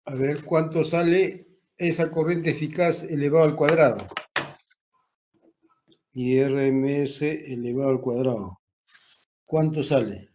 A ver cuánto sale esa corriente eficaz elevado al cuadrado. Y RMS elevado al cuadrado. ¿Cuánto sale?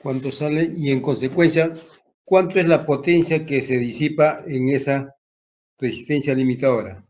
¿Cuánto sale? Y en consecuencia, ¿cuánto es la potencia que se disipa en esa resistencia limitadora?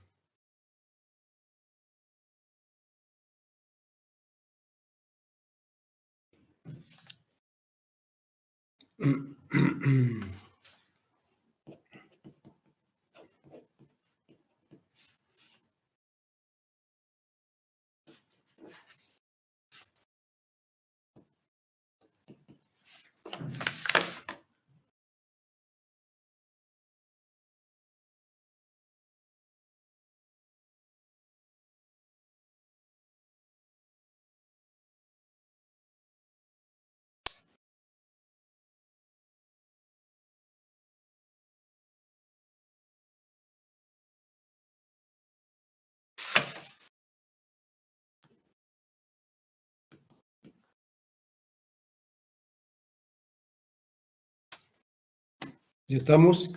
¿Ya estamos?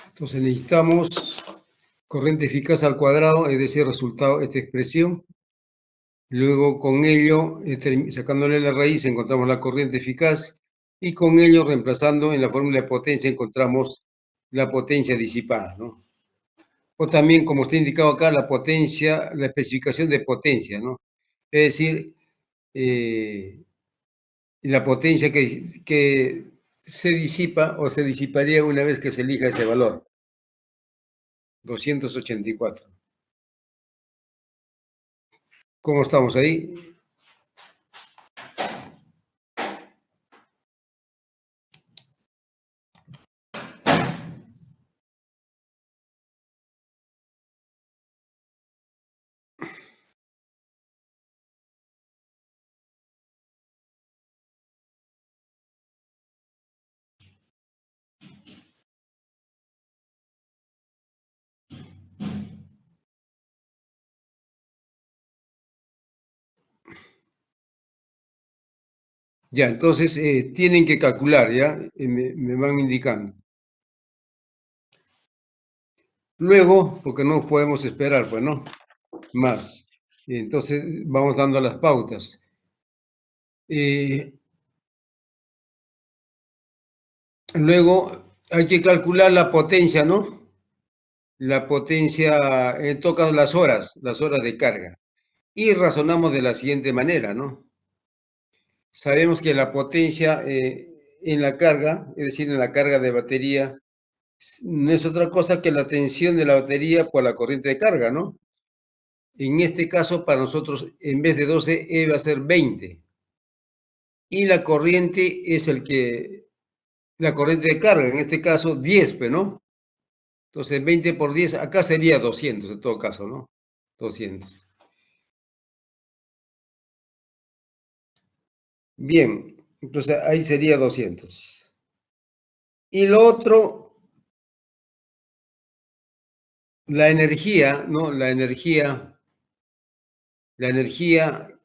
Entonces necesitamos corriente eficaz al cuadrado, es decir, resultado, esta expresión. Luego con ello, sacándole la raíz, encontramos la corriente eficaz y con ello, reemplazando en la fórmula de potencia, encontramos la potencia disipada, ¿no? O también, como está indicado acá, la potencia, la especificación de potencia, ¿no? Es decir, eh, la potencia que se disipa o se disiparía una vez que se elija ese valor, 284. ¿Cómo estamos ahí? Ya, entonces tienen que calcular, ¿ya? Me van indicando. Luego, porque no podemos esperar, pues, ¿no? Más. Entonces, vamos dando las pautas. Eh, Luego, hay que calcular la potencia, ¿no? La potencia, toca las horas de carga. Y razonamos de la siguiente manera, ¿no? Sabemos que la potencia en la carga, es decir, en la carga de batería, no es otra cosa que la tensión de la batería por la corriente de carga, ¿no? En este caso, para nosotros, en vez de 12, E va a ser 20. Y la corriente es la corriente de carga, en este caso 10, pues, ¿no? Entonces 20 por 10, acá sería 200 en todo caso, ¿no? 200. Bien, entonces ahí sería 200. Y lo otro, la energía, ¿no? La energía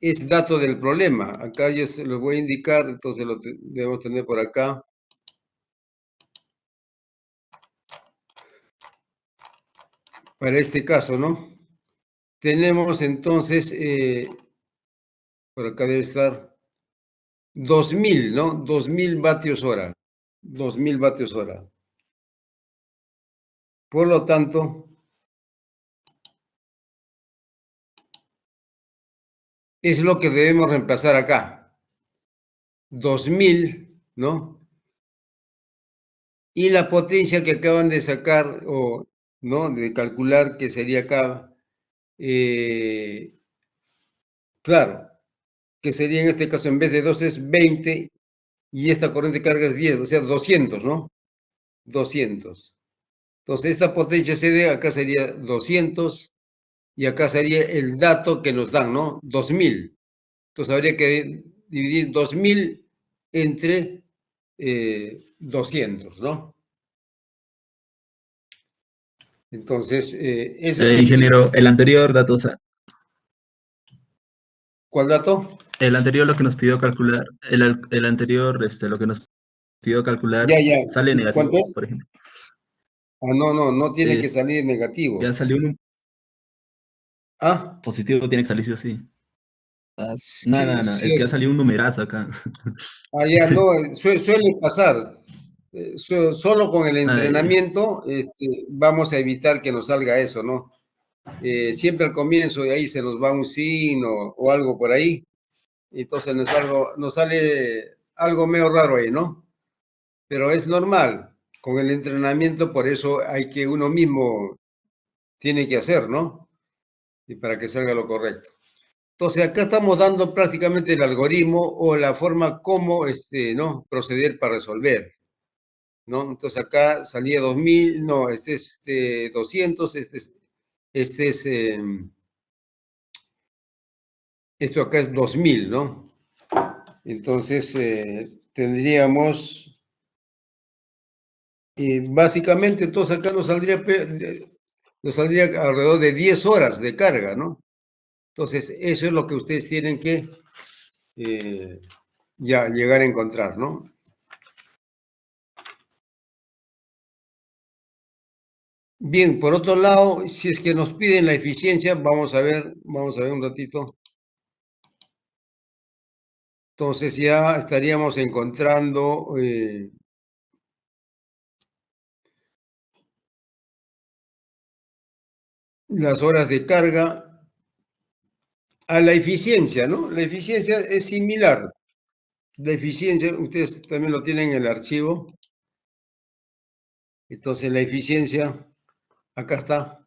es dato del problema. Acá yo se lo voy a indicar, entonces debemos tener por acá. Para este caso, ¿no? Tenemos entonces, por acá debe estar 2000, ¿no? 2000 vatios hora. 2000 vatios hora. Por lo tanto, es lo que debemos reemplazar acá. 2000, ¿no? Y la potencia que acaban de sacar, o ¿no? De calcular que sería acá, claro, que sería en este caso en vez de 2 es 20 y esta corriente de carga es 10, o sea, 200, ¿no? 200. Entonces, esta potencia CD acá sería 200 y acá sería el dato que nos dan, ¿no? 2000. Entonces, habría que dividir 2000 entre 200, ¿no? Entonces, ese sería. Ingeniero, el anterior dato, o sea, ¿Cuál dato? el anterior lo que nos pidió calcular, el anterior, lo que nos pidió calcular, Ya, ya. sale ¿Cuánto negativo, es? por ejemplo. Ah, no, no, no tiene que Es, salir ya negativo. salió un Ah, positivo, tiene que salir sí o sí. No, sí, no, no, sí. es que ya salió un numerazo acá. Ah, ya, no, suele pasar. Solo con el Ay, entrenamiento vamos a evitar que nos salga eso, ¿no? Siempre al comienzo y ahí se nos va un signo o algo por ahí, entonces nos sale algo medio raro ahí, ¿no? Pero es normal, con el entrenamiento por eso hay que uno mismo tiene que hacer, ¿no? Y para que salga lo correcto. Entonces acá estamos dando prácticamente el algoritmo o la forma como ¿no? Proceder para resolver, ¿no? Entonces acá salía 2000, no, este es 200, este es esto acá es 2000, ¿no? Entonces tendríamos, básicamente, entonces acá nos saldría alrededor de 10 horas de carga, ¿no? Entonces eso es lo que ustedes tienen que eh, ya llegar a encontrar, ¿no? Bien, por otro lado, si es que nos piden la eficiencia, vamos a ver un ratito. Entonces ya estaríamos encontrando las horas de carga a la eficiencia, ¿no? La eficiencia es similar. La eficiencia, ustedes también lo tienen en el archivo. Entonces la eficiencia, acá está.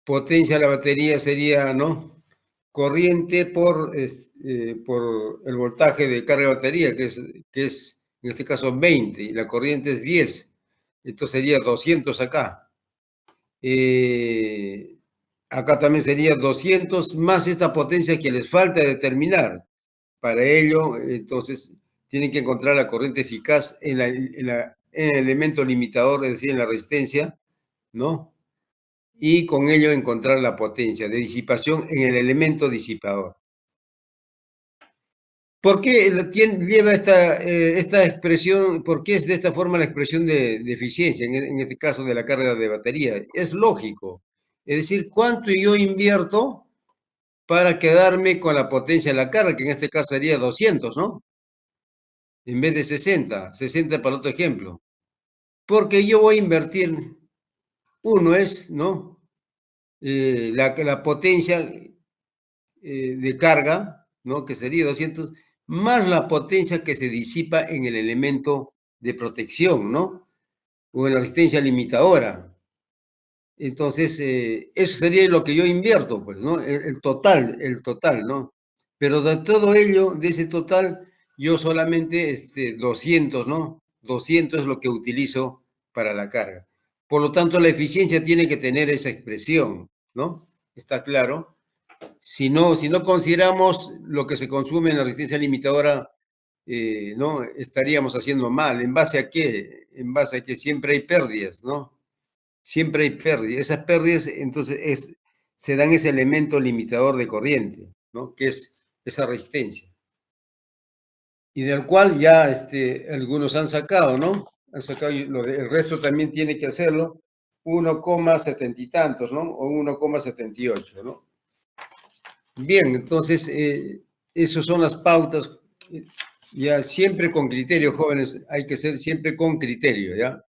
Potencia de la batería sería, ¿no? Corriente por el voltaje de carga de batería, que es en este caso 20, y la corriente es 10. Esto sería 200 acá. Eh, Acá también sería 200 más esta potencia que les falta determinar. Para ello, entonces, tienen que encontrar la corriente eficaz en el elemento limitador, es decir, en la resistencia, ¿no? Y con ello encontrar la potencia de disipación en el elemento disipador. ¿Por qué lleva esta expresión, por qué es de esta forma la expresión de eficiencia, en este caso de la carga de batería? Es lógico. Es decir, ¿cuánto yo invierto para quedarme con la potencia de la carga, que en este caso sería 200, ¿no? En vez de 60 para otro ejemplo. Porque yo voy a invertir, uno es, ¿no? La potencia de carga, ¿no? Que sería 200, más la potencia que se disipa en el elemento de protección, ¿no? O en la resistencia limitadora. Entonces, eso sería lo que yo invierto, pues, ¿no? El total, ¿no? Pero de todo ello, de ese total, yo solamente 200, ¿no? 200 es lo que utilizo para la carga. Por lo tanto, la eficiencia tiene que tener esa expresión, ¿no? ¿Está claro? Si no consideramos lo que se consume en la resistencia limitadora, ¿no? Estaríamos haciendo mal. ¿En base a qué? En base a que siempre hay pérdidas, ¿no? Siempre hay pérdidas. Esas pérdidas, entonces, se dan ese elemento limitador de corriente, ¿no? Que es esa resistencia. Y del cual ya algunos han sacado, ¿no? Han sacado, el resto también tiene que hacerlo, 1,70 y tantos, ¿no? O 1,78, ¿no? Bien, entonces, esas son las pautas. Ya siempre con criterio, jóvenes, hay que ser siempre con criterio, ¿ya?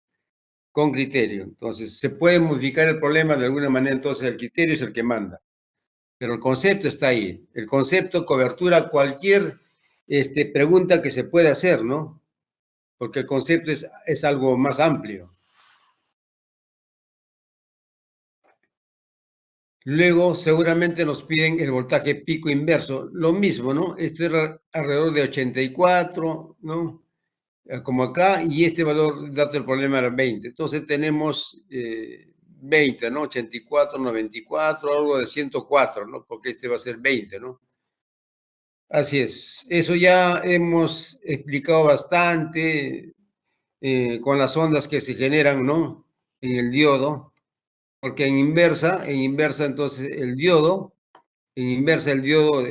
Con criterio. Entonces, se puede modificar el problema de alguna manera, entonces el criterio es el que manda. Pero el concepto está ahí. El concepto cobertura cualquier pregunta que se pueda hacer, ¿no? Porque el concepto es algo más amplio. Luego seguramente nos piden el voltaje pico inverso, lo mismo, ¿no? Este era alrededor de 84, ¿no? Como acá, y este valor, dato el problema, era 20. Entonces tenemos 20, ¿no? 84, 94, algo de 104, ¿no? Porque este va a ser 20, ¿no? Así es. Eso ya hemos explicado bastante con las ondas que se generan, ¿no? En el diodo, porque en inversa entonces en inversa el diodo,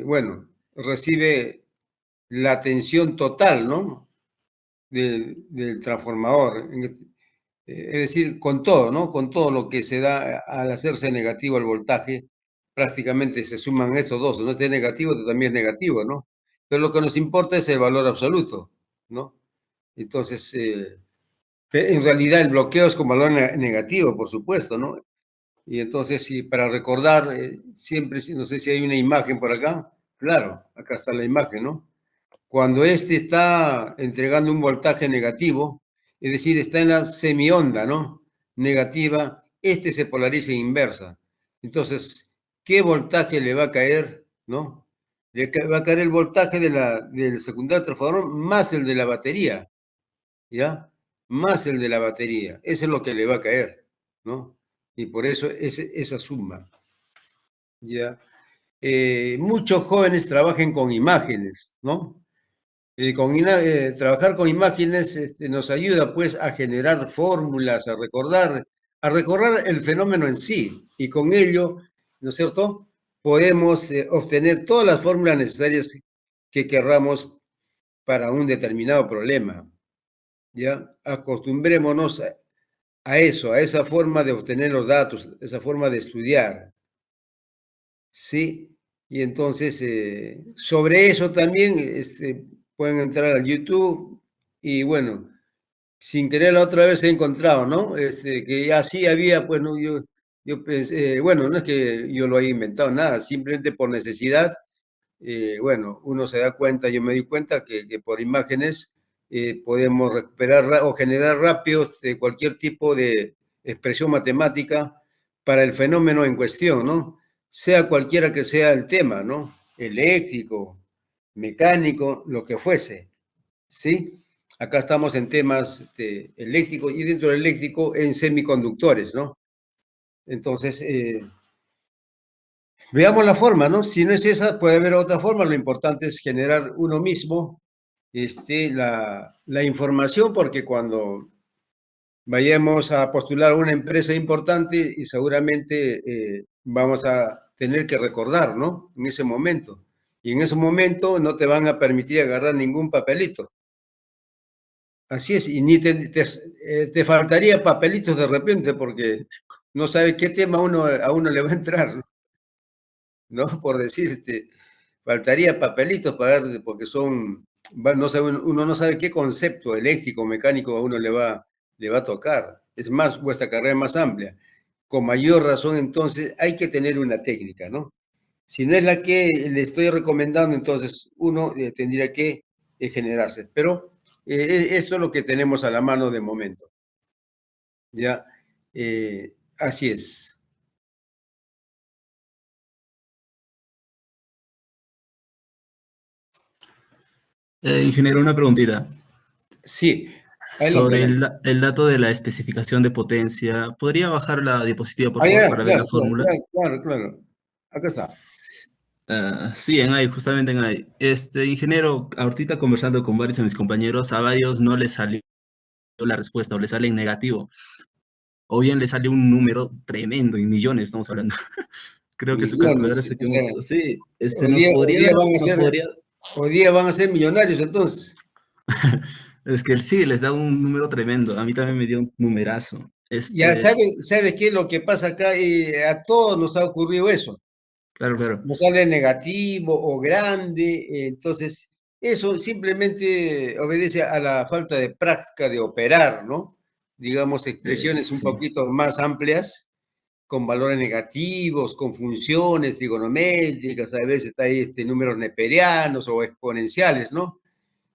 bueno, recibe la tensión total, ¿no? Del transformador. Es decir, con todo, ¿no? Con todo lo que se da al hacerse negativo el voltaje, prácticamente se suman estos dos, ¿no? Este es negativo, este también es negativo, ¿no? Pero lo que nos importa es el valor absoluto, ¿no? Entonces, en realidad el bloqueo es con valor negativo, por supuesto, ¿no? Y entonces, sí, para recordar, siempre, no sé si hay una imagen por acá, claro, acá está la imagen, ¿no? Cuando este está entregando un voltaje negativo, es decir, está en la semionda, ¿no? Negativa, este se polariza inversa. Entonces, ¿qué voltaje le va a caer, no? Va a caer el voltaje del secundario transformador más el de la batería, ¿ya? Más el de la batería. Eso es lo que le va a caer, ¿no? Y por eso esa suma, ¿ya? Muchos jóvenes trabajan con imágenes, ¿no? Trabajar con imágenes nos ayuda pues a generar fórmulas, a recordar el fenómeno en sí y con ello, ¿no es cierto? Podemos obtener todas las fórmulas necesarias que querramos para un determinado problema. ¿Ya? Acostumbrémonos a eso, a esa forma de obtener los datos, esa forma de estudiar. Sí, y entonces sobre eso también pueden entrar al YouTube y bueno, sin querer la otra vez he encontrado, ¿no? Que así había, pues no, yo pensé, bueno, no es que yo lo haya inventado nada, simplemente por necesidad, bueno, uno se da cuenta, yo me di cuenta que por imágenes podemos recuperar o generar rápido cualquier tipo de expresión matemática para el fenómeno en cuestión, ¿no? Sea cualquiera que sea el tema, ¿no? Eléctrico, mecánico, lo que fuese, ¿sí? Acá estamos en temas eléctricos y dentro del eléctrico en semiconductores, ¿no? Entonces, veamos la forma, ¿no? Si no es esa, puede haber otra forma. Lo importante es generar uno mismo la información, porque cuando vayamos a postular una empresa importante y seguramente vamos a tener que recordar, ¿no? En ese momento. Y en ese momento no te van a permitir agarrar ningún papelito. Así es, y ni te faltaría papelitos de repente porque no sabe qué tema a uno le va a entrar, ¿no? Por decir, faltaría papelitos para ver, porque no sabe, uno no sabe qué concepto eléctrico o mecánico a uno le va a tocar. Es más, vuestra carrera es más amplia. Con mayor razón, entonces, hay que tener una técnica, ¿no? Si no es la que le estoy recomendando, entonces uno tendría que generarse. Pero esto es lo que tenemos a la mano de momento. Ya, así es. Ingeniero, una preguntita. Sí, adelante, Sobre adelante. el dato de la especificación de potencia, ¿podría bajar la diapositiva, por Ah, favor, ya, para ver claro, la fórmula? claro, claro. Acá está. Sí, en AI, justamente en AI. Ingeniero, ahorita conversando con varios de mis compañeros, a varios no les salió la respuesta o les sale en negativo, o bien les sale un número tremendo, en millones estamos hablando. Creo que su calculadora Millones. se O sea, equivocó. Sí, nos podría dar, nos podría, hoy día van a ser millonarios entonces. es que sí, les da un número tremendo. A mí también me dio un numerazo. Ya sabe qué es lo que pasa acá. A todos nos ha ocurrido eso. Claro, claro. Nos sale negativo o grande. Entonces, eso simplemente obedece a la falta de práctica de operar, ¿no? Digamos, expresiones un Sí. poquito más amplias con valores negativos, con funciones trigonométricas, a veces está ahí números neperianos o exponenciales, ¿no?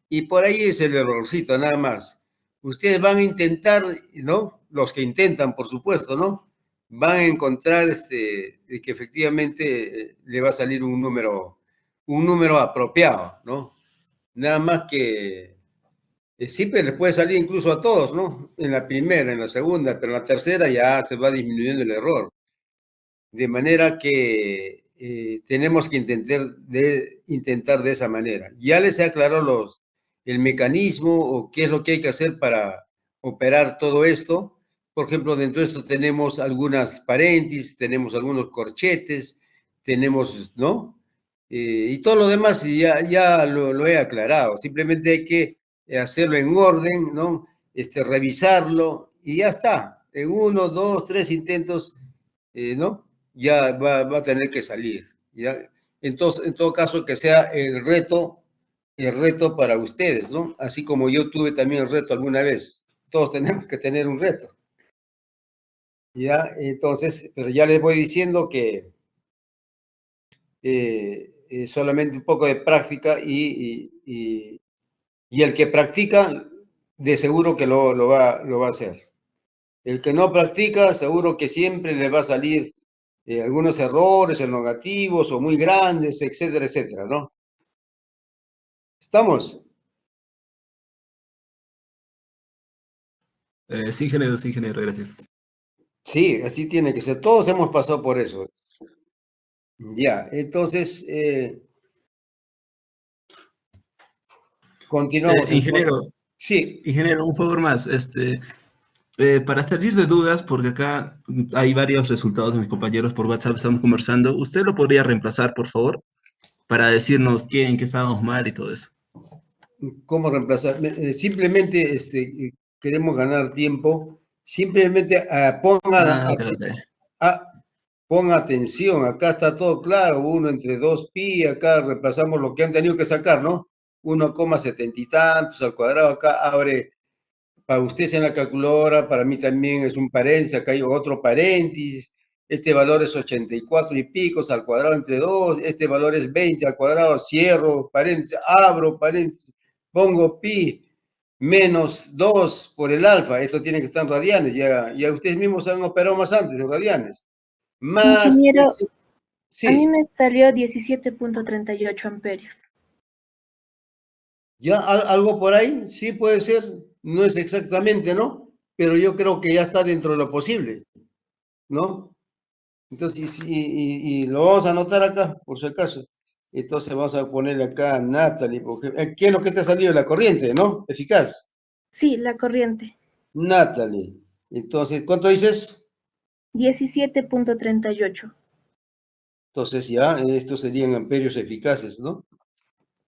Y por ahí es el errorcito, nada más. Ustedes van a intentar, ¿no? Los que intentan, por supuesto, ¿no? van a encontrar de que efectivamente le va a salir un número apropiado, ¿no? Nada más que siempre les puede salir incluso a todos, ¿no? En la primera, en la segunda, pero en la tercera ya se va disminuyendo el error. De manera que tenemos que intentar de esa manera. Ya les he aclarado el mecanismo o qué es lo que hay que hacer para operar todo esto. Por ejemplo, dentro de esto tenemos algunas paréntesis, tenemos algunos corchetes, tenemos, ¿no? Y todo lo demás ya lo he aclarado. Simplemente hay que hacerlo en orden, ¿no? Revisarlo y ya está. En uno, dos, tres intentos, ¿no? Ya va a tener que salir. ¿Ya? Entonces, en todo caso, que sea el reto para ustedes, ¿no? Así como yo tuve también el reto alguna vez. Todos tenemos que tener un reto. ¿Ya? Entonces, pero ya les voy diciendo que solamente un poco de práctica y el que practica, de seguro que lo va a hacer. El que no practica, seguro que siempre le va a salir algunos errores o negativos o muy grandes, etcétera, etcétera, ¿no? ¿Estamos? Sí, ingeniero, gracias. Sí, así tiene que ser. Todos hemos pasado por eso. Ya, entonces, continuamos entonces. Ingeniero, Sí, ingeniero, un favor más. Para salir de dudas, porque acá hay varios resultados de mis compañeros por WhatsApp, estamos conversando. ¿Usted lo podría reemplazar, por favor, para decirnos qué, en qué estábamos mal y todo eso? ¿cómo reemplazar? Simplemente queremos ganar tiempo. Simplemente Ah, ok, ok. a- ponga atención. Acá está todo claro. 1/2 pi. Acá reemplazamos lo que han tenido que sacar, ¿no? 1,70 y tantos al cuadrado. Acá abre. Para ustedes en la calculadora, para mí también es un paréntesis, acá hay otro paréntesis, este valor es 84 y picos al cuadrado entre 2, este valor es 20 al cuadrado, cierro paréntesis, abro paréntesis, pongo pi menos 2 por el alfa, esto tiene que estar en radianes, ya ustedes mismos han operado más antes en radianes, más, Ingeniero, a mí sí, me salió 17.38 amperios. ya algo por ahí, sí puede ser, no es exactamente, ¿no? Pero yo creo que ya está dentro de lo posible, ¿no? Entonces, y lo vamos a anotar acá, por si acaso. Entonces vamos a ponerle acá Natalie, porque, ¿qué es lo que te ha salido? La corriente, ¿no? Eficaz. Sí, la corriente. Natalie. Entonces, ¿cuánto dices? 17.38. Entonces ya, estos serían amperios eficaces, ¿no?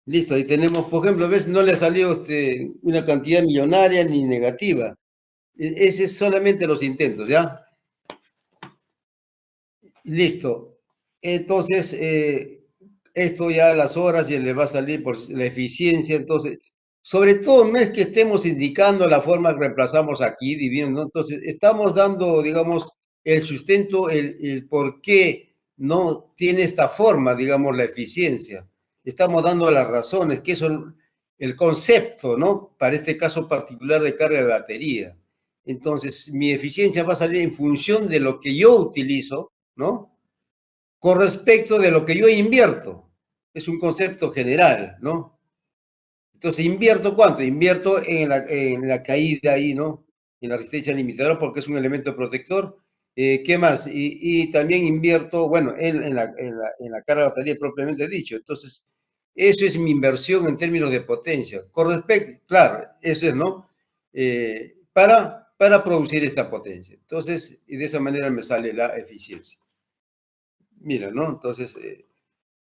Listo, ahí tenemos, por ejemplo, ¿ves? No le salió una cantidad millonaria ni negativa. Ese es solamente los intentos, ¿ya? Listo. Entonces, esto ya a las horas y le va a salir por la eficiencia. Entonces, sobre todo no es que estemos indicando la forma que reemplazamos aquí, divino, ¿no? Entonces, estamos dando, digamos, el sustento, el por qué no tiene esta forma, digamos, la eficiencia. Estamos dando las razones, que son el concepto, ¿no? Para este caso particular de carga de batería. Entonces, mi eficiencia va a salir en función de lo que yo utilizo, ¿no? Con respecto de lo que yo invierto. Es un concepto general, ¿no? Entonces, ¿invierto cuánto? Invierto en la caída ahí, ¿no? En la resistencia limitadora porque es un elemento protector. ¿Qué más? Y también invierto, bueno, en la carga de batería propiamente dicho. Entonces, eso es mi inversión en términos de potencia. Con respecto, claro, eso es, ¿no? Para producir esta potencia. Entonces, y de esa manera me sale la eficiencia. Mira, ¿no? Entonces,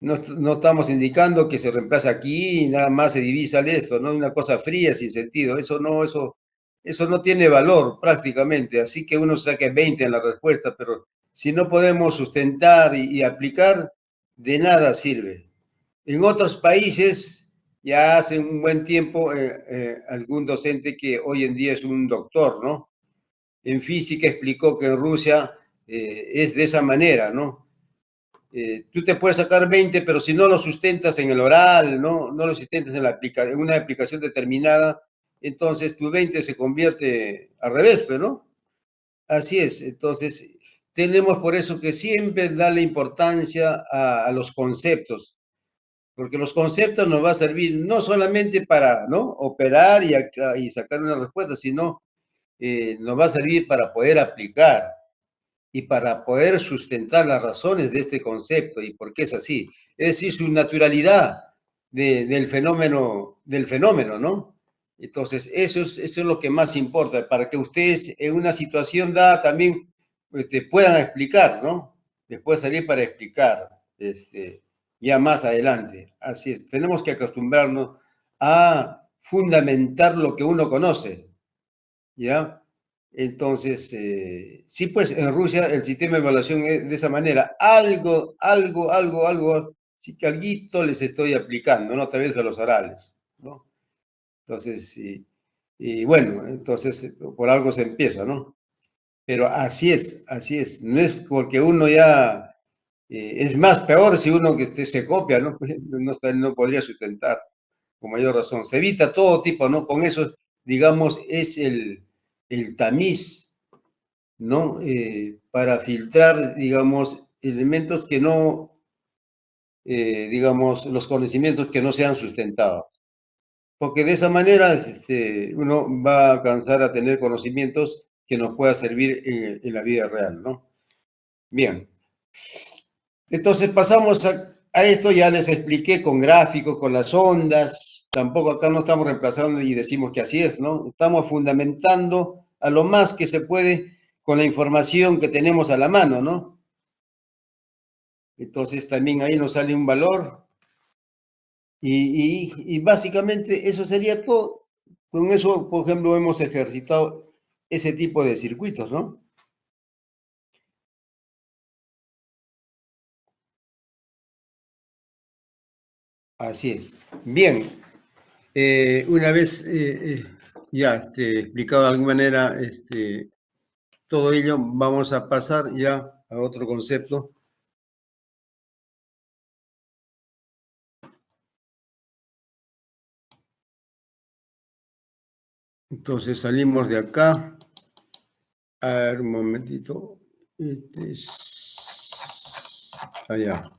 no estamos indicando que se reemplaza aquí y nada más se divisa esto, ¿no? Una cosa fría, sin sentido. Eso no tiene valor prácticamente. Así que uno saque 20 en la respuesta, pero si no podemos sustentar y aplicar, de nada sirve. En otros países, ya hace un buen tiempo, algún docente que hoy en día es un doctor, ¿no? En física explicó que en Rusia es de esa manera, ¿no? Tú te puedes sacar 20, pero si no lo sustentas en el oral, no lo sustentas en una aplicación determinada, entonces tu 20 se convierte al revés, pero ¿no? Así es. Entonces, tenemos por eso que siempre darle importancia a los conceptos, porque los conceptos nos va a servir no solamente para, ¿no?, operar y sacar una respuesta, sino nos va a servir para poder aplicar y para poder sustentar las razones de este concepto y por qué es así. Es decir, su naturalidad del fenómeno, ¿no? Entonces, eso es lo que más importa, para que ustedes en una situación dada también puedan explicar, ¿no? Les puede salir para explicar ya más adelante. Así es, tenemos que acostumbrarnos a fundamentar lo que uno conoce, ¿ya? Entonces, sí, pues en Rusia el sistema de evaluación es de esa manera. Algo, sí que alguito les estoy aplicando, ¿no? Tal vez a los orales, ¿no? Entonces, y bueno, entonces por algo se empieza, ¿no? Pero así es. No es porque uno ya, es más peor si uno que se copia, ¿no? No podría sustentar con mayor razón. Se evita todo tipo, ¿no? Con eso, digamos, es el tamiz, ¿no? Para filtrar, digamos, elementos que no, digamos, los conocimientos que no sean sustentados. Porque de esa manera uno va a alcanzar a tener conocimientos que nos pueda servir en la vida real, ¿no? Bien. Entonces pasamos a esto, ya les expliqué con gráficos, con las ondas. Tampoco acá no estamos reemplazando y decimos que así es, ¿no? Estamos fundamentando a lo más que se puede con la información que tenemos a la mano, ¿no? Entonces también ahí nos sale un valor y básicamente eso sería todo. Con eso, por ejemplo, hemos ejercitado ese tipo de circuitos, ¿no? Así es. Bien, una vez ya explicado de alguna manera todo ello, vamos a pasar ya a otro concepto. Entonces salimos de acá. A ver, un momentito. Allá.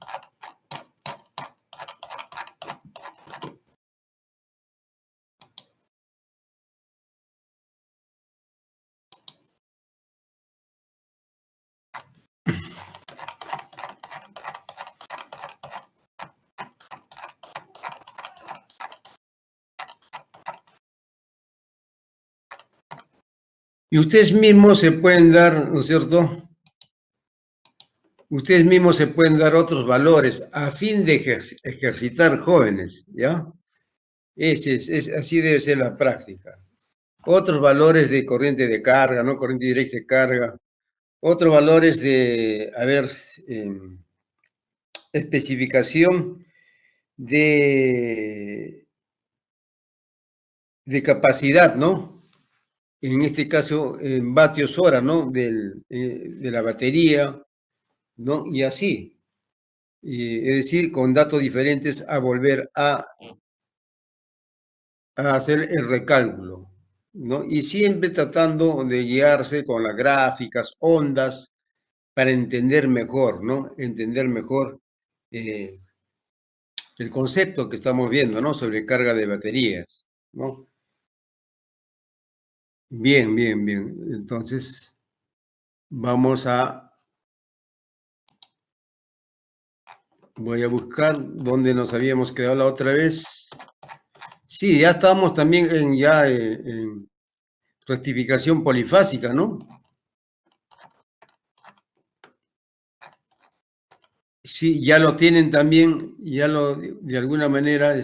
Y ustedes mismos se pueden dar, ¿no es cierto? Ustedes mismos se pueden dar otros valores a fin de ejercitar jóvenes, ¿ya? Así debe ser la práctica. Otros valores de corriente de carga, ¿no? Corriente directa de carga. Otros valores de, a ver, especificación de, de capacidad, ¿no? En este caso, en vatios hora, ¿no? De la batería, ¿no? Y así. Es decir, con datos diferentes a volver a hacer el recálculo, ¿no? Y siempre tratando de guiarse con las gráficas, ondas, para entender mejor, ¿no? Entender mejor eh, el concepto que estamos viendo, ¿no? Sobre carga de baterías, ¿no? Bien, bien, bien. Entonces, vamos voy a buscar dónde nos habíamos quedado la otra vez. Sí, ya estábamos también en rectificación polifásica, ¿no? Sí, ya lo tienen también, de alguna manera,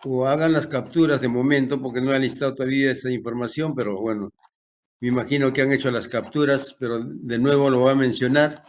o hagan las capturas de momento, porque no han listado todavía esa información, pero bueno, me imagino que han hecho las capturas, pero de nuevo lo va a mencionar.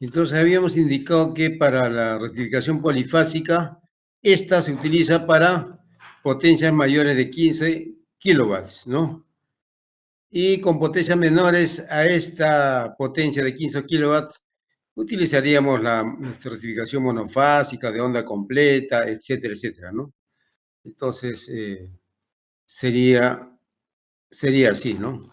Entonces habíamos indicado que para la rectificación polifásica, esta se utiliza para potencias mayores de 15 kilowatts, ¿no? Y con potencias menores a esta potencia de 15 kilowatts, utilizaríamos la rectificación monofásica de onda completa, etcétera, etcétera, ¿no? Entonces, sería así, ¿no?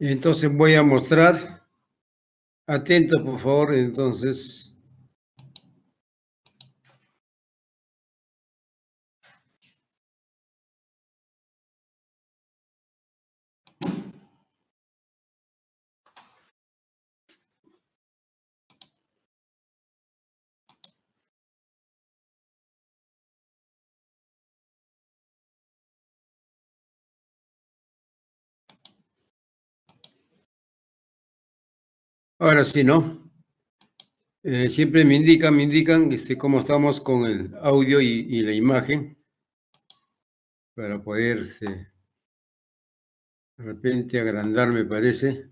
Entonces voy a mostrar, atento por favor, entonces. Ahora sí, ¿no? Siempre me indican cómo estamos con el audio y la imagen para poder de repente agrandar, me parece.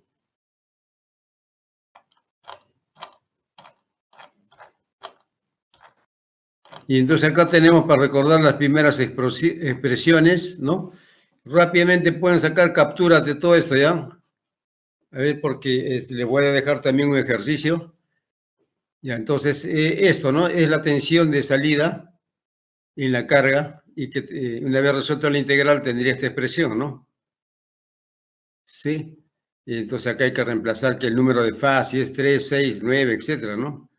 Y entonces acá tenemos para recordar las primeras expresiones, ¿no? Rápidamente pueden sacar capturas de todo esto, ¿ya? A ver, porque les voy a dejar también un ejercicio. Ya, entonces, esto, ¿no? Es la tensión de salida en la carga y que una vez resuelto la integral tendría esta expresión, ¿no? ¿Sí? Y entonces acá hay que reemplazar que el número de fase es 3, 6, 9, etcétera, ¿no?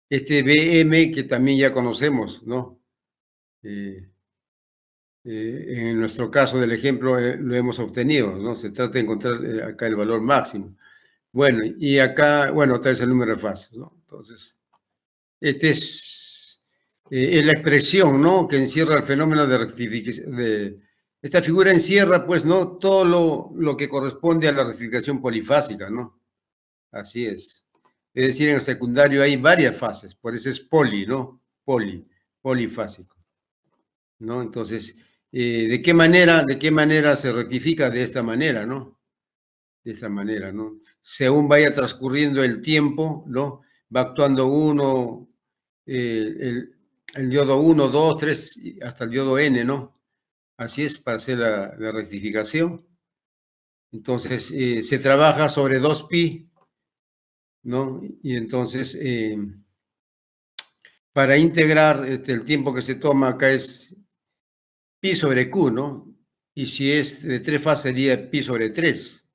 Este BM que también ya conocemos, ¿no? En nuestro caso del ejemplo lo hemos obtenido, ¿no? Se trata de encontrar acá el valor máximo. Bueno, y acá, bueno, otra vez el número de fases, ¿no? Entonces, este es la expresión, ¿no? Que encierra el fenómeno de rectificación. Esta figura encierra, pues, ¿no? Todo lo que corresponde a la rectificación polifásica, ¿no? Así es. Es decir, en el secundario hay varias fases, por eso es poli, ¿no? Polifásico, ¿no? Entonces, ¿de qué manera se rectifica? De esta manera, ¿no? De esta manera, ¿no? Según vaya transcurriendo el tiempo, ¿no? Va actuando uno, el diodo 1, 2, 3, hasta el diodo N, ¿no? Así es para hacer la rectificación. Entonces, se trabaja sobre 2pi, ¿no? Y entonces, para integrar el tiempo que se toma acá es pi sobre q, ¿no? Y si es de 3 fases sería pi sobre 3.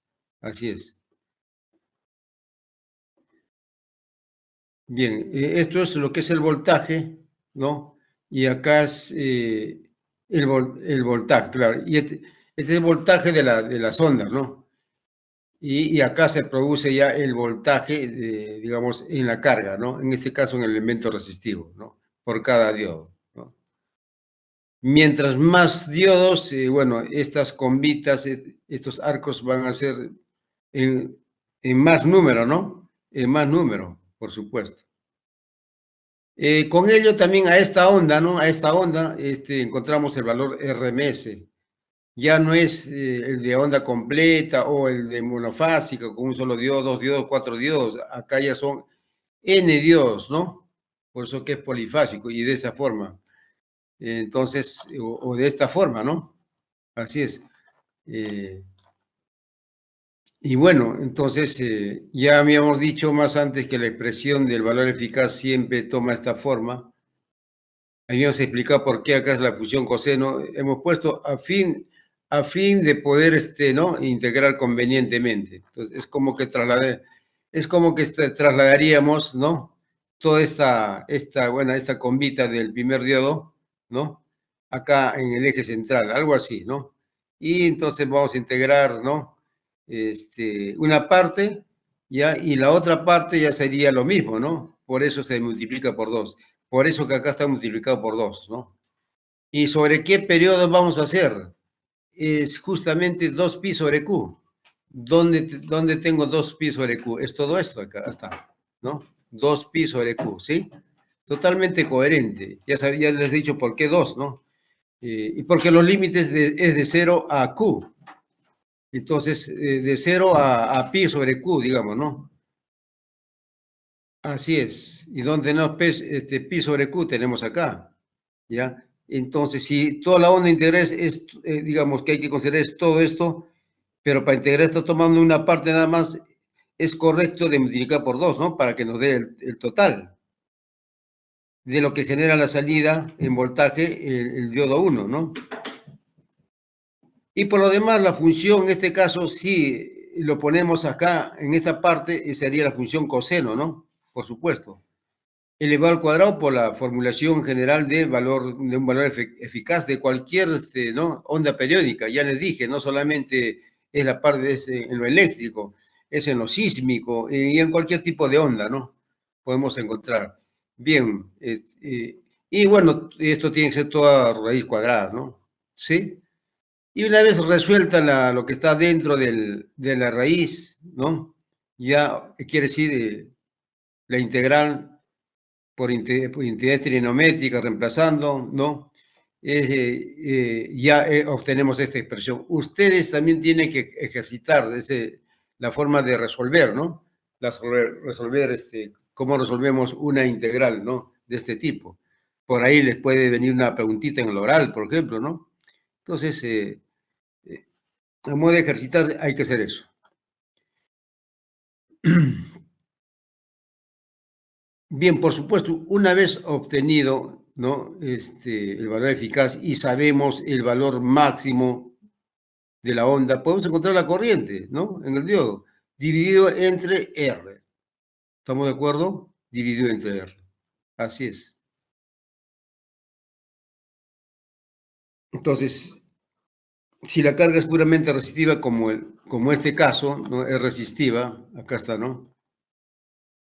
Así es. Bien, esto es lo que es el voltaje, ¿no? Y acá es el voltaje, claro. Y este es el voltaje de las ondas, ¿no? Y acá se produce ya el voltaje, digamos, en la carga, ¿no? En este caso en el elemento resistivo, ¿no? Por cada diodo, ¿no? Mientras más diodos, bueno, estas combitas, estos arcos van a ser en, en más número, ¿no? En más número, por supuesto. Con ello también a esta onda, ¿no? A esta onda encontramos el valor RMS. Ya no es el de onda completa o el de monofásica con un solo diodo, 2 diodos, 4 diodos. Acá ya son N diodos, ¿no? Por eso que es polifásico y de esa forma. Entonces, o de esta forma, ¿no? Así es. Y bueno, entonces ya habíamos dicho más antes que la expresión del valor eficaz siempre toma esta forma. Habíamos explicado por qué acá es la función coseno. Hemos puesto a fin de poder ¿no? integrar convenientemente. Entonces, es como que trasladaríamos, ¿no? Toda esta combita del primer diodo, ¿no? acá en el eje central, algo así, ¿no? Y entonces vamos a integrar, ¿no? Una parte, ¿ya? Y la otra parte ya sería lo mismo, ¿no? Por eso se multiplica por 2. Por eso que acá está multiplicado por 2, ¿no? ¿Y sobre qué periodo vamos a hacer? Es justamente 2pi sobre q. ¿Dónde tengo 2pi sobre q? Es todo esto acá, está, ¿no? 2pi sobre q, ¿sí? Totalmente coherente. Ya les he dicho por qué 2, ¿no? Y porque los límites es de 0 a q. Entonces, de 0 a pi sobre q, digamos, ¿no? Así es. ¿Y dónde tenemos pi sobre q? Tenemos acá, ¿ya? Entonces, si toda la onda integral digamos, que hay que considerar es todo esto, pero para integrar esto tomando una parte nada más, es correcto de multiplicar por 2, ¿no? Para que nos dé el total de lo que genera la salida en voltaje, el diodo 1, ¿no? Y por lo demás, la función, en este caso, si lo ponemos acá, en esta parte, sería la función coseno, ¿no? Por supuesto. Elevado al cuadrado por la formulación general de un valor eficaz de cualquier, ¿no? Onda periódica. Ya les dije, no solamente es la parte en lo eléctrico, es en lo sísmico y en cualquier tipo de onda, ¿no? Podemos encontrar. Bien, y bueno, esto tiene que ser toda raíz cuadrada, ¿no? ¿Sí? Y una vez resuelta lo que está dentro de la raíz, ¿no? Ya quiere decir la integral por identidad trigonométrica reemplazando, ¿no? Ya obtenemos esta expresión. Ustedes también tienen que ejercitar la forma de resolver, ¿no? Resolver cómo resolvemos una integral, ¿no? De este tipo. Por ahí les puede venir una preguntita en el oral, por ejemplo, ¿no? Entonces, a modo de ejercitar hay que hacer eso. Bien, por supuesto, una vez obtenido, ¿no? El valor eficaz y sabemos el valor máximo de la onda, podemos encontrar la corriente, ¿no? En el diodo, dividido entre R. ¿Estamos de acuerdo? Dividido entre R. Así es. Entonces, si la carga es puramente resistiva, como este caso, ¿no? Es resistiva, acá está, ¿no?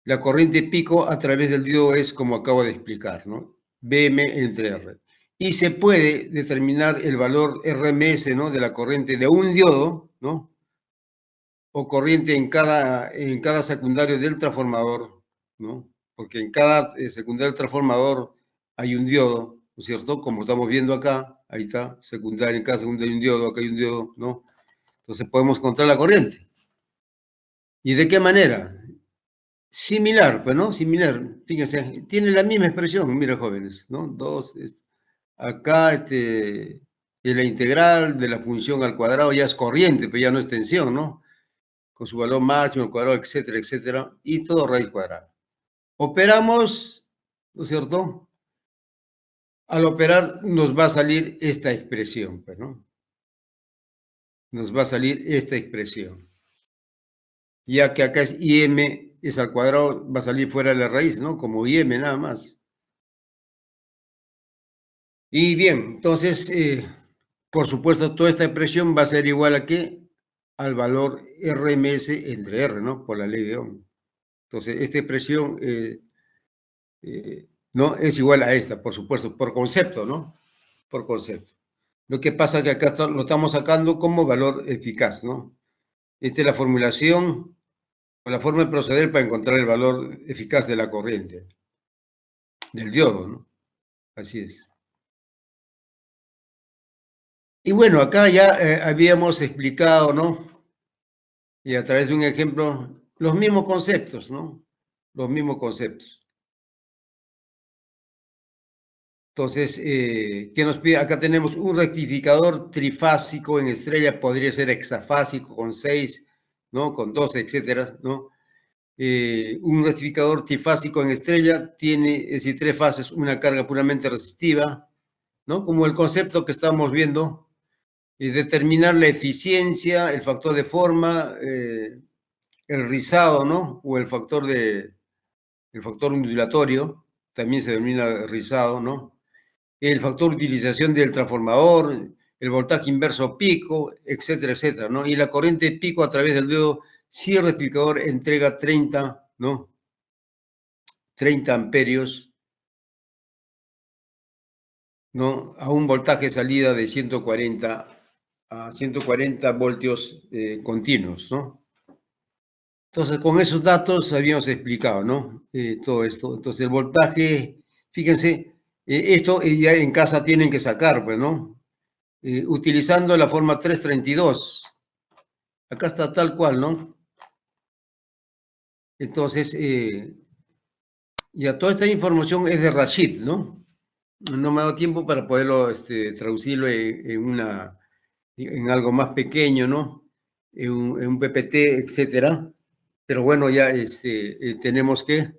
La corriente pico a través del diodo es como acabo de explicar, ¿no? Bm entre R. Y se puede determinar el valor RMS, ¿no? De la corriente de un diodo, ¿no? O corriente en cada secundario del transformador, ¿no? Porque en cada secundario del transformador hay un diodo, ¿no es cierto? Como estamos viendo acá, ahí está, secundario, en cada secundario hay un diodo, acá hay un diodo, ¿no? Entonces podemos encontrar la corriente. ¿Y de qué manera? Similar, pues, ¿no? Similar. Fíjense, tiene la misma expresión, mira, jóvenes, ¿no? Acá, de la integral de la función al cuadrado ya es corriente, pero ya no es tensión, ¿no? Con su valor máximo, al cuadrado, etcétera, etcétera, y todo raíz cuadrada. Operamos, ¿no es cierto? Al operar nos va a salir esta expresión, pues, ¿no? Nos va a salir esta expresión. Ya que acá es IM, es al cuadrado, va a salir fuera de la raíz, ¿no? Como IM nada más. Y bien, entonces, por supuesto, toda esta expresión va a ser igual a qué? Al valor RMS entre R, ¿no? Por la ley de Ohm. Entonces, esta expresión no es igual a esta, por supuesto, por concepto, ¿no? Por concepto. Lo que pasa es que acá lo estamos sacando como valor eficaz, ¿no? Esta es la formulación o la forma de proceder para encontrar el valor eficaz de la corriente, del diodo, ¿no? Así es. Y bueno, acá ya habíamos explicado, ¿no? Y a través de un ejemplo, los mismos conceptos, ¿no? Los mismos conceptos. Entonces, ¿qué nos pide? Acá tenemos un rectificador trifásico en estrella, podría ser hexafásico con 6, ¿no? Con 12, etcétera, ¿no? Un rectificador trifásico en estrella tiene, es decir, 3 fases, una carga puramente resistiva, ¿no? Como el concepto que estamos viendo, y determinar la eficiencia, el factor de forma, el rizado, ¿no? O el factor ondulatorio, también se denomina rizado, ¿no? el factor de utilización del transformador, el voltaje inverso pico, etcétera, etcétera, ¿no? Y la corriente pico a través del dedo, si el rectificador entrega 30, ¿no? 30 amperios, ¿no? A un voltaje de salida de 140 a 140 voltios continuos, ¿no? Entonces, con esos datos habíamos explicado, ¿no? Todo esto. Entonces, el voltaje, fíjense, esto ya en casa tienen que sacar, pues, ¿no? Utilizando la forma 332. Acá está tal cual, ¿no? Entonces, ya toda esta información es de Rashid, ¿no? No me ha dado tiempo para poderlo traducirlo en algo más pequeño, ¿no? En un PPT, etcétera. Pero bueno, ya tenemos que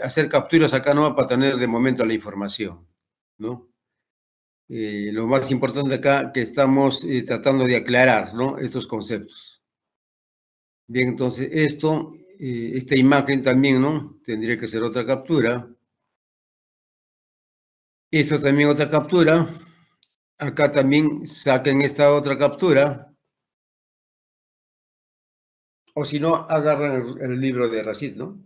hacer capturas acá, ¿no? Para tener de momento la información, ¿no? Lo más importante acá que estamos tratando de aclarar, ¿no? Estos conceptos. Bien, entonces esta imagen también, ¿no? Tendría que ser otra captura. Esto también otra captura. Acá también saquen esta otra captura. O si no, agarran el libro de Rashid, ¿no?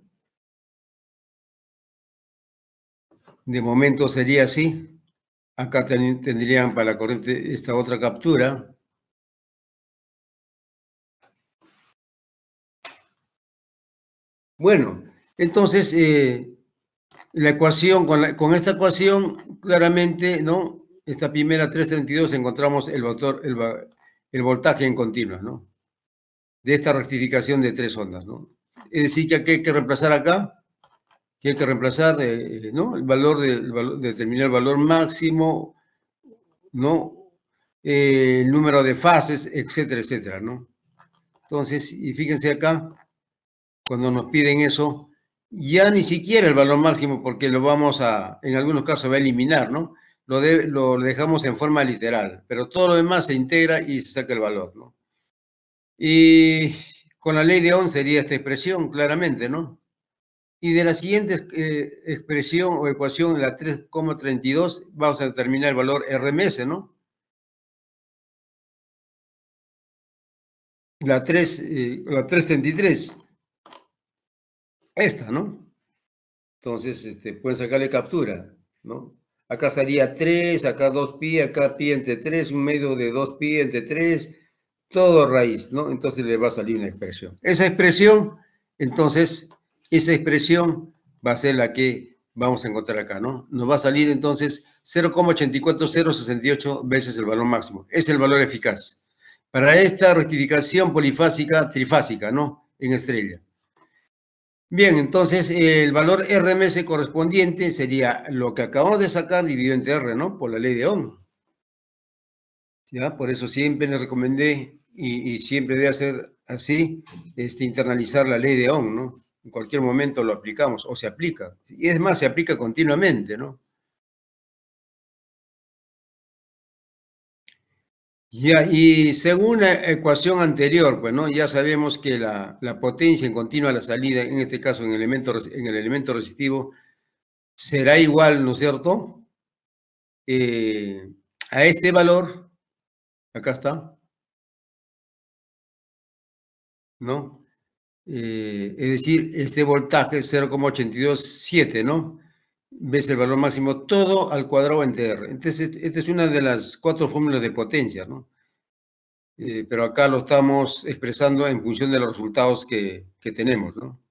De momento sería así. Acá tendrían para la corriente esta otra captura. Bueno, entonces la ecuación, con esta ecuación, claramente, ¿no? Esta primera 332 encontramos el voltaje en continua, ¿no? De esta rectificación de 3 ondas, ¿no? Es decir, que hay que reemplazar acá, que hay que reemplazar, ¿no? Determinar el valor máximo, ¿no? El número de fases, etcétera, etcétera, ¿no? Entonces, y fíjense acá, cuando nos piden eso, ya ni siquiera el valor máximo, porque en algunos casos va a eliminar, ¿no? Lo dejamos en forma literal, pero todo lo demás se integra y se saca el valor, ¿no? Y con la ley de Ohm sería esta expresión, claramente, ¿no? Y de la siguiente expresión o ecuación, la 3,32, vamos a determinar el valor RMS, ¿no? La 333, esta, ¿no? Entonces, pueden sacarle captura, ¿no? Acá salía 3, acá 2pi, acá pi entre 3, un medio de 2pi entre 3, todo raíz, ¿no? Entonces le va a salir una expresión. Entonces, esa expresión va a ser la que vamos a encontrar acá, ¿no? Nos va a salir entonces 0,84068 veces el valor máximo. Es el valor eficaz. Para esta rectificación polifásica, trifásica, ¿no? En estrella. Bien, entonces el valor RMS correspondiente sería lo que acabamos de sacar dividido entre R, ¿no? Por la ley de Ohm. ¿Ya? Por eso siempre les recomendé y siempre debe hacer así, internalizar la ley de Ohm, ¿no? En cualquier momento lo aplicamos o se aplica. Y es más, se aplica continuamente, ¿no? Ya, y según la ecuación anterior, pues, ¿no? Ya sabemos que la potencia en continua a la salida, en este caso en el elemento resistivo, será igual, ¿no es cierto? A este valor, acá está, ¿no? Es decir, este voltaje 0,827, ¿no? Ves el valor máximo todo al cuadrado entre R. Entonces, esta es una de las 4 fórmulas de potencia, ¿no? Pero acá lo estamos expresando en función de los resultados que tenemos, ¿no?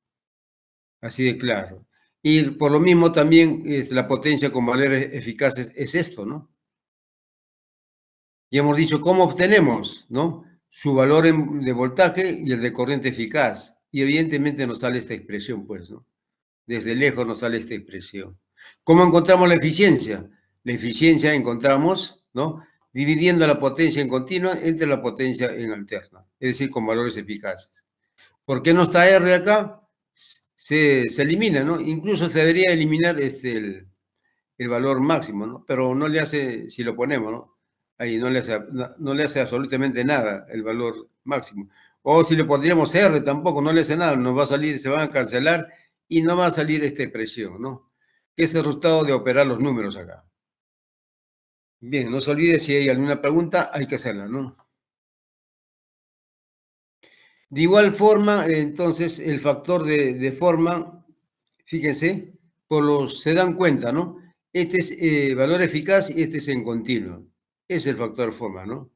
Así de claro. Y por lo mismo también la potencia con valores eficaces es esto, ¿no? Y hemos dicho cómo obtenemos, ¿no? Su valor de voltaje y el de corriente eficaz. Y evidentemente nos sale esta expresión, pues, ¿no? Desde lejos nos sale esta expresión. ¿Cómo encontramos la eficiencia? La eficiencia encontramos, ¿no? Dividiendo la potencia en continua entre la potencia en alterna, es decir, con valores eficaces. ¿Por qué no está R acá? Se elimina, ¿no? Incluso se debería eliminar el valor máximo, ¿no? Pero no le hace, si lo ponemos, ¿no? Ahí no le hace absolutamente nada el valor máximo. O si le pondríamos R tampoco, no le hace nada, nos va a salir, se van a cancelar y no va a salir esta expresión, ¿no? Que es el resultado de operar los números acá. Bien, no se olvide, si hay alguna pregunta, hay que hacerla, ¿no? De igual forma, entonces, el factor de forma, fíjense, se dan cuenta, ¿no? Este es valor eficaz y este es en continuo. Es el factor de forma, ¿no?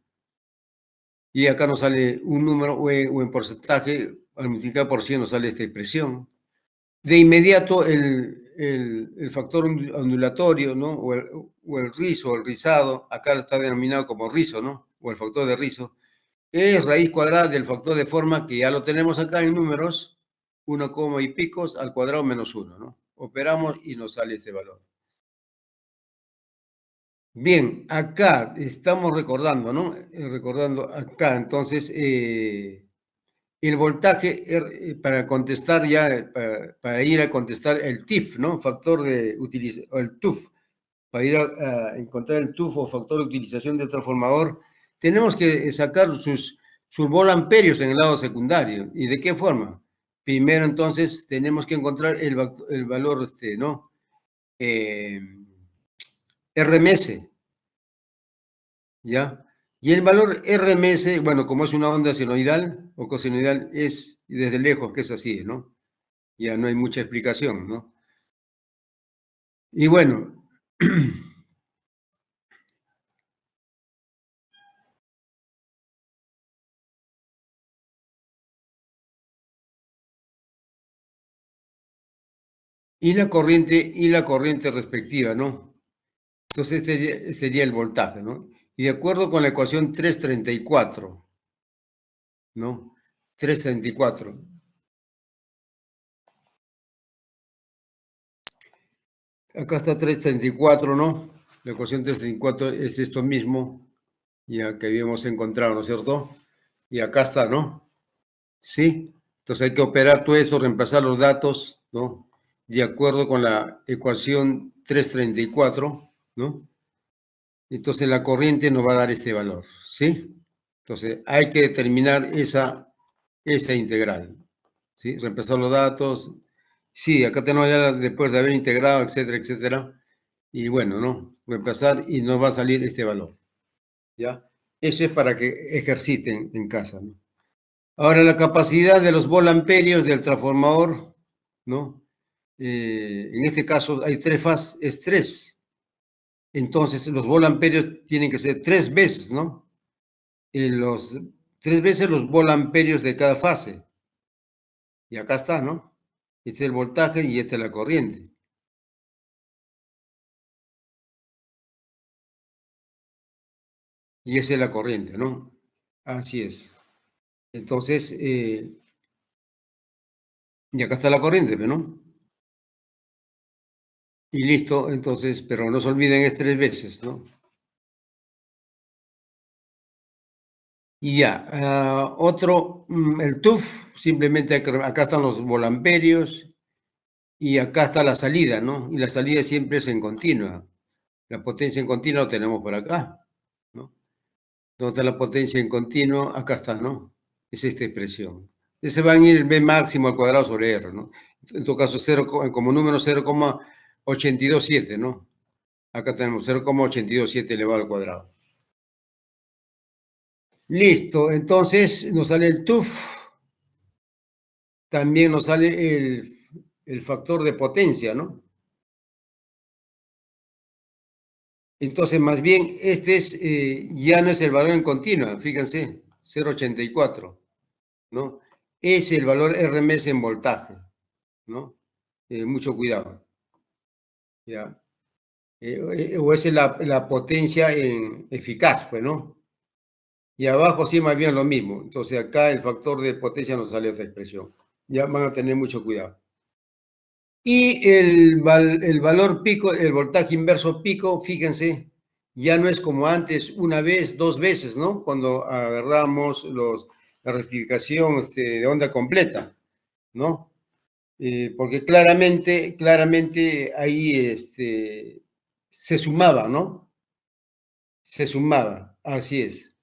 Y acá nos sale un número o en porcentaje, al multiplicar por 100 nos sale esta expresión. De inmediato el factor ondulatorio, ¿no? O el rizo, el rizado, acá está denominado como rizo, ¿no? O el factor de rizo, es raíz cuadrada del factor de forma que ya lo tenemos acá en números, 1, y picos al cuadrado menos 1, ¿no? Operamos y nos sale este valor. Bien, acá estamos recordando, ¿no? Recordando acá, entonces, el voltaje, para contestar ya, para ir a contestar el TIF, ¿no? Factor de utilización, el TUF, para ir a encontrar el TUF o factor de utilización del transformador, tenemos que sacar sus volamperios en el lado secundario. ¿Y de qué forma? Primero, entonces, tenemos que encontrar el valor, ¿no? RMS, ¿ya? Y el valor RMS, bueno, como es una onda senoidal o cosenoidal, es desde lejos que es así, ¿no? Ya no hay mucha explicación, ¿no? Y bueno, y la corriente respectiva, ¿no? Entonces este sería el voltaje, ¿no? Y de acuerdo con la ecuación 334, ¿no? 334. Acá está 334, ¿no? La ecuación 334 es esto mismo, ya que habíamos encontrado, ¿no es cierto? Y acá está, ¿no? ¿Sí? Entonces hay que operar todo esto, reemplazar los datos, ¿no? De acuerdo con la ecuación 334, ¿no? Entonces la corriente nos va a dar este valor, ¿sí? Entonces hay que determinar esa integral, ¿sí? Reemplazar los datos. Sí, acá tenemos ya después de haber integrado, etcétera, etcétera. Y bueno, ¿no? Reemplazar y nos va a salir este valor, ¿ya? Eso es para que ejerciten en casa, ¿no? Ahora, la capacidad de los volamperios del transformador, ¿no? En este caso hay tres fases, es 3. Entonces, los volamperios tienen que ser 3 veces, ¿no? Los 3 veces los volamperios de cada fase. Y acá está, ¿no? Este es el voltaje y esta es la corriente. Y esa es la corriente, ¿no? Así es. Entonces, y acá está la corriente, ¿no? Y listo, entonces, pero no se olviden, es 3 veces, ¿no? Y ya, el TUF, simplemente acá están los volamperios y acá está la salida, ¿no? Y la salida siempre es en continua. La potencia en continua lo tenemos por acá, ¿no? ¿Dónde está la potencia en continuo? Acá está, ¿no? Es esta expresión. Se va a ir B máximo al cuadrado sobre R, ¿no? En todo caso, como número 0,827, ¿no? Acá tenemos 0,827 elevado al cuadrado. Listo, entonces nos sale el TUF. También nos sale el factor de potencia, ¿no? Entonces, más bien, ya no es el valor en continua, fíjense, 0,84, ¿no? Es el valor RMS en voltaje, ¿no? Mucho cuidado, ¿ya? O es la potencia eficaz, pues, ¿no? Y abajo sí, más bien lo mismo. Entonces, acá el factor de potencia nos sale otra expresión. Ya van a tener mucho cuidado. Y el valor pico, el voltaje inverso pico, fíjense, ya no es como antes, una vez, 2 veces, ¿no? Cuando agarramos la rectificación de onda completa, ¿no? Porque claramente ahí se sumaba, ¿no? Se sumaba, así es.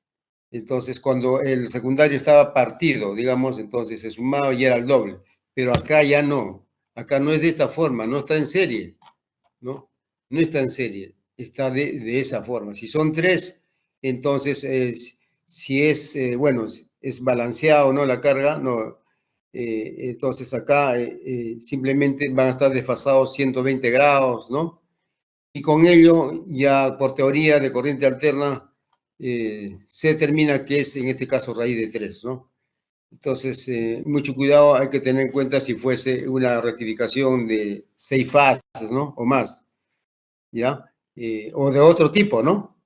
Entonces, cuando el secundario estaba partido, digamos, entonces se sumaba y era el doble. Pero acá ya no. Acá no es de esta forma, no está en serie, ¿no? No está en serie. está de esa forma. Si son 3, entonces si es, bueno, es balanceado, ¿no? La carga, no. Entonces acá simplemente van a estar desfasados 120 grados, ¿no? Y con ello, ya por teoría de corriente alterna, se determina que es, en este caso, raíz de 3, ¿no? Entonces, mucho cuidado, hay que tener en cuenta si fuese una rectificación de 6 fases, ¿no? O más, ¿ya? O de otro tipo, ¿no?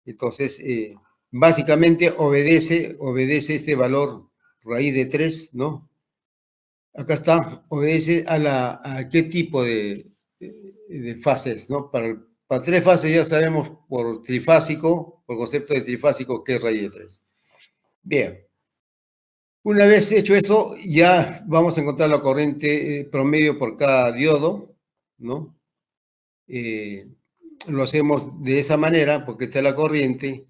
Entonces, básicamente obedece este valor raíz de 3, ¿no? Acá está, obedece a qué tipo de fases, ¿no? Para 3 fases ya sabemos por trifásico, por concepto de trifásico, qué es raíz de 3. Bien. Una vez hecho eso, ya vamos a encontrar la corriente promedio por cada diodo, ¿no? Lo hacemos de esa manera porque está la corriente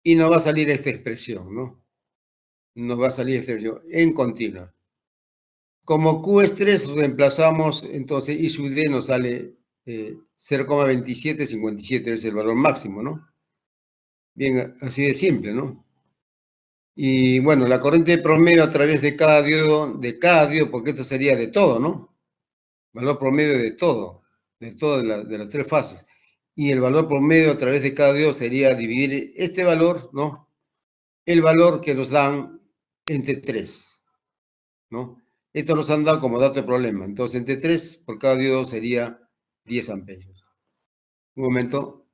y nos va a salir esta expresión, ¿no? Nos va a salir esta expresión en continua. Como Q es 3, reemplazamos, entonces I sub D nos sale 0,2757, es el valor máximo, ¿no? Bien, así de simple, ¿no? Y bueno, la corriente promedio a través de cada diodo, porque esto sería de todo, ¿no? Valor promedio de todo, de las 3 fases. Y el valor promedio a través de cada diodo sería dividir este valor, ¿no? El valor que nos dan entre 3, ¿no? Esto nos han dado como dato de problema. Entonces, entre 3 por cada diodo sería 10 amperios. Un momento.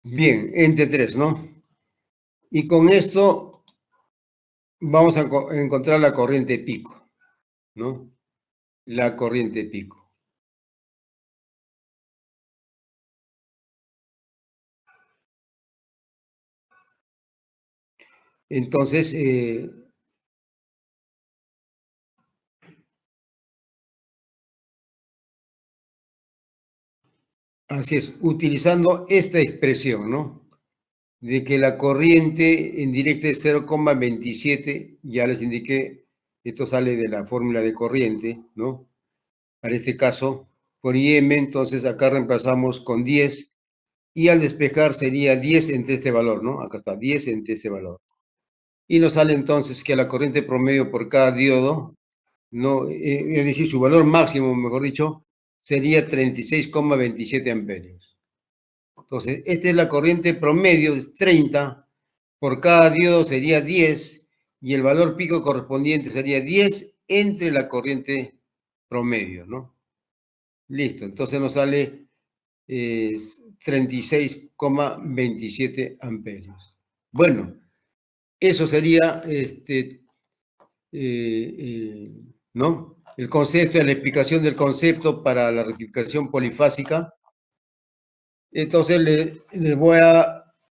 Bien, entre 3, ¿no? Y con esto vamos a encontrar la corriente pico, ¿no? La corriente pico. Entonces, así es, utilizando esta expresión, ¿no? De que la corriente en directa es 0,27, ya les indiqué, esto sale de la fórmula de corriente, ¿no? Para este caso, por IM, entonces acá reemplazamos con 10, y al despejar sería 10 entre este valor, ¿no? Acá está, 10 entre este valor. Y nos sale entonces que la corriente promedio por cada diodo, ¿no? Es decir, su valor máximo, mejor dicho, sería 36,27 amperios. Entonces, esta es la corriente promedio, es 30, por cada diodo sería 10, y el valor pico correspondiente sería 10 entre la corriente promedio, ¿no? Listo, entonces nos sale 36,27 amperios. Bueno, eso sería, ¿no? El concepto, la explicación del concepto para la rectificación polifásica. Entonces les voy a